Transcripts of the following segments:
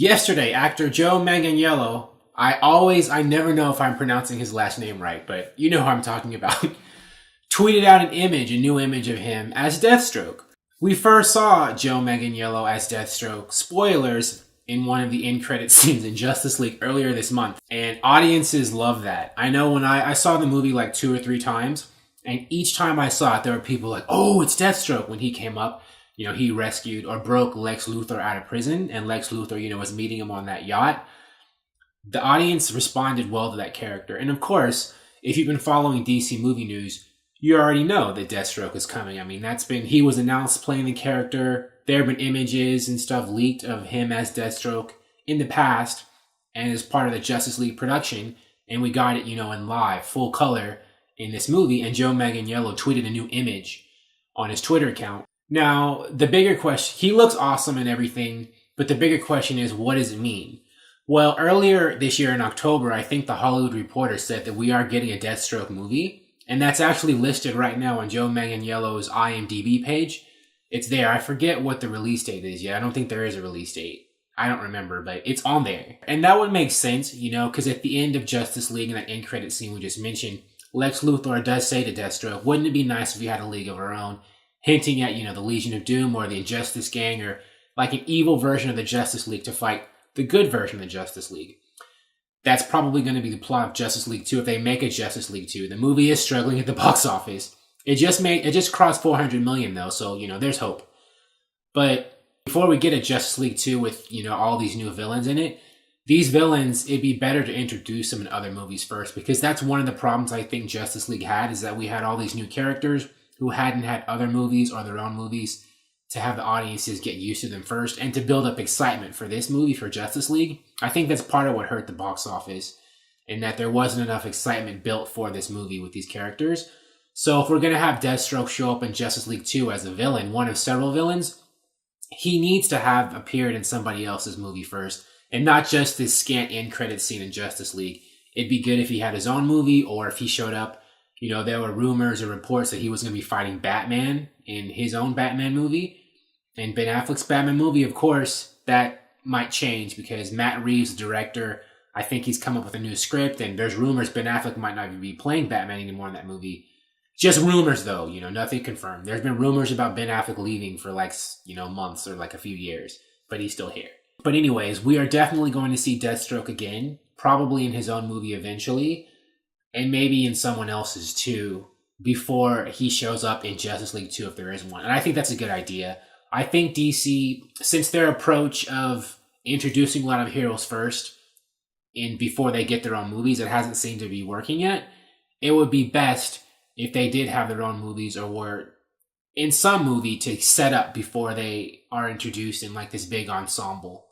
Yesterday, actor Joe Manganiello, I never know if I'm pronouncing his last name right, but you know who I'm talking about, tweeted out a new image of him as Deathstroke. We first saw Joe Manganiello as Deathstroke, spoilers, in one of the end credit scenes in Justice League earlier this month, and audiences love that. I know when I saw the movie like 2 or 3 times, and each time I saw it, there were people like, oh, it's Deathstroke when he came up. He rescued or broke Lex Luthor out of prison, and Lex Luthor, was meeting him on that yacht. The audience responded well to that character. And of course, if you've been following DC movie news, you already know that Deathstroke is coming. I mean, he was announced playing the character. There have been images and stuff leaked of him as Deathstroke in the past and as part of the Justice League production. And we got it, in live, full color in this movie. And Joe Manganiello tweeted a new image on his Twitter account. Now, the bigger question, he looks awesome and everything, but the bigger question is, what does it mean? Well, earlier this year in October, I think the Hollywood Reporter said that we are getting a Deathstroke movie, and that's actually listed right now on Joe Manganiello's IMDb page. It's there. I forget what the release date is yet. I don't think there is a release date. I don't remember, but it's on there. And that would make sense, because at the end of Justice League, in that end credit scene we just mentioned, Lex Luthor does say to Deathstroke, wouldn't it be nice if we had a league of our own? Hinting at, the Legion of Doom or the Injustice Gang, or like an evil version of the Justice League to fight the good version of the Justice League. That's probably going to be the plot of Justice League 2 if they make a Justice League 2. The movie is struggling at the box office. It just crossed 400 million though, so, there's hope. But before we get a Justice League 2 with, all these new villains in it, these villains, it'd be better to introduce them in other movies first, because that's one of the problems I think Justice League had, is that we had all these new characters who hadn't had other movies or their own movies to have the audiences get used to them first and to build up excitement for this movie, for Justice League. I think that's part of what hurt the box office, in that there wasn't enough excitement built for this movie with these characters. So if we're going to have Deathstroke show up in Justice League 2 as a villain, one of several villains, he needs to have appeared in somebody else's movie first, and not just this scant end credit scene in Justice League. It'd be good if he had his own movie, or if he showed up. There were rumors or reports that he was going to be fighting Batman in his own Batman movie. And Ben Affleck's Batman movie, of course, that might change because Matt Reeves, the director, I think he's come up with a new script, and there's rumors Ben Affleck might not even be playing Batman anymore in that movie. Just rumors, though, nothing confirmed. There's been rumors about Ben Affleck leaving for months or a few years, but he's still here. But anyways, we are definitely going to see Deathstroke again, probably in his own movie eventually, and maybe in someone else's too, before he shows up in Justice League 2 if there is one. And I think that's a good idea. I think DC, since their approach of introducing a lot of heroes first before they get their own movies, it hasn't seemed to be working yet. It would be best if they did have their own movies, or were in some movie to set up before they are introduced in this big ensemble,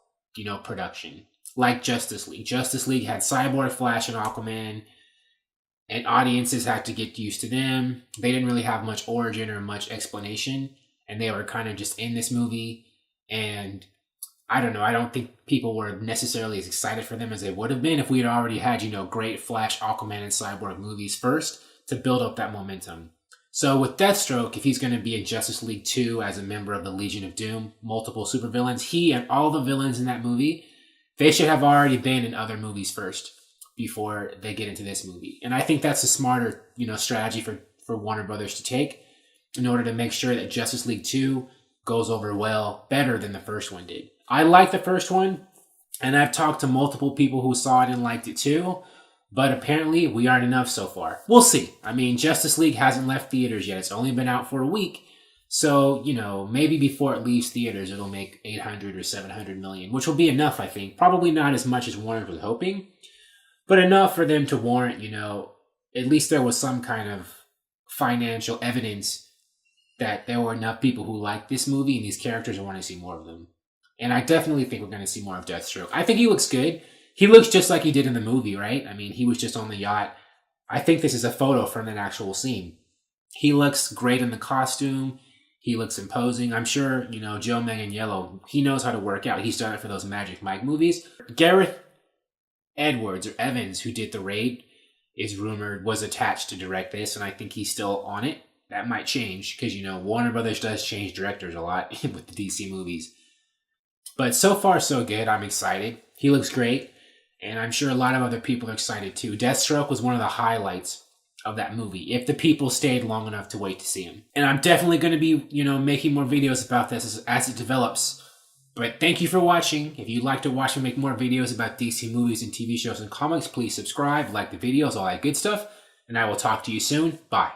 production. Like Justice League. Justice League had Cyborg, Flash, and Aquaman, and audiences had to get used to them. They didn't really have much origin or much explanation, and they were kind of just in this movie. And I don't know, I don't think people were necessarily as excited for them as they would have been if we had already had, great Flash, Aquaman, and Cyborg movies first to build up that momentum. So with Deathstroke, if he's going to be in Justice League 2 as a member of the Legion of Doom, multiple supervillains, he and all the villains in that movie, they should have already been in other movies first before they get into this movie. And I think that's a smarter, strategy for Warner Brothers to take in order to make sure that Justice League 2 goes over better than the first one did. I like the first one, and I've talked to multiple people who saw it and liked it too, but apparently we aren't enough so far. We'll see. I mean, Justice League hasn't left theaters yet. It's only been out for a week. So, maybe before it leaves theaters, it'll make 800 or 700 million, which will be enough, I think. Probably not as much as Warner was hoping, but enough for them to warrant, at least there was some kind of financial evidence that there were enough people who liked this movie and these characters and want to see more of them. And I definitely think we're going to see more of Deathstroke. I think he looks good. He looks just like he did in the movie, right? I mean, he was just on the yacht. I think this is a photo from that actual scene. He looks great in the costume. He looks imposing. I'm sure, Joe Manganiello, he knows how to work out. He's done it for those Magic Mike movies. Gareth Edwards, or Evans, who did The Raid, is rumored was attached to direct this, and I think he's still on it. That might change, because, Warner Brothers does change directors a lot with the DC movies. But so far, so good. I'm excited. He looks great. And I'm sure a lot of other people are excited too. Deathstroke was one of the highlights of that movie, if the people stayed long enough to wait to see him. And I'm definitely going to be, making more videos about this as it develops. But thank you for watching. If you'd like to watch me make more videos about DC movies and TV shows and comics, please subscribe, like the videos, all that good stuff. And I will talk to you soon. Bye.